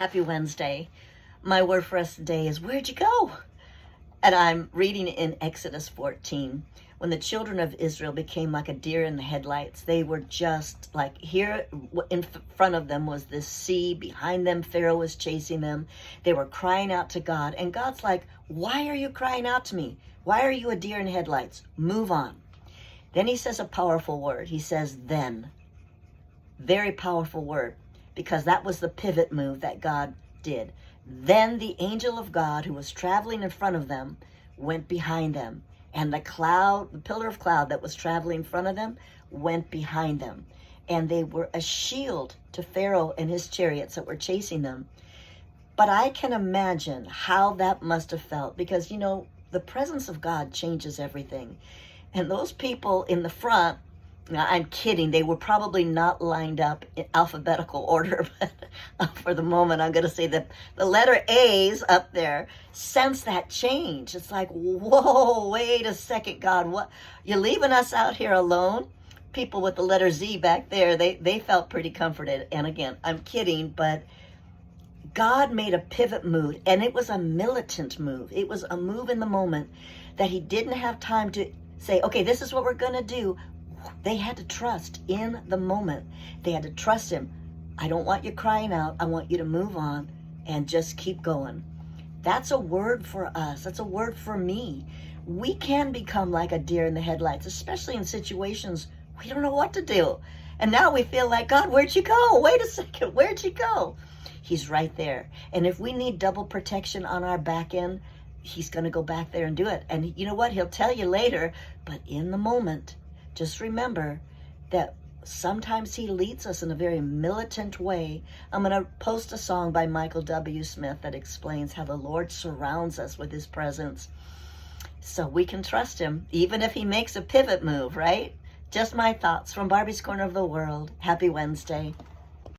Happy Wednesday. My word for us today is, where'd you go? And I'm reading in Exodus 14. When the children of Israel became like a deer in the headlights, they were just like, here in front of them was this sea. Behind them, Pharaoh was chasing them. They were crying out to God. And God's like, why are you crying out to me? Why are you a deer in headlights? Move on. Then he says a powerful word. He says, then. Very powerful word, because that was the pivot move that God did. Then the angel of God, who was traveling in front of them, went behind them. And the pillar of cloud that was traveling in front of them, went behind them. And they were a shield to Pharaoh and his chariots that were chasing them. But I can imagine how that must have felt, because, the presence of God changes everything. And those people in the front, now, I'm kidding. They were probably not lined up in alphabetical order, but for the moment, I'm going to say that the letter A's up there sense that change. It's like, whoa, wait a second, God, what? You're leaving us out here alone? People with the letter Z back there, they felt pretty comforted. And again, I'm kidding, but God made a pivot move, and it was a militant move. It was a move in the moment that he didn't have time to say, okay, this is what we're going to do. They had to trust in the moment. They had to trust him. I don't want you crying out. I want you to move on and just keep going. That's a word for us. That's a word for me. We can become like a deer in the headlights, especially in situations we don't know what to do. And now we feel like, God, where'd you go? Wait a second, where'd you go? He's right there. And if we need double protection on our back end, he's going to go back there and do it. And you know what? He'll tell you later, but in the moment, just remember that sometimes he leads us in a very militant way. I'm going to post a song by Michael W. Smith that explains how the Lord surrounds us with his presence, so we can trust him, even if he makes a pivot move, right? Just my thoughts from Barbie's Corner of the World. Happy Wednesday.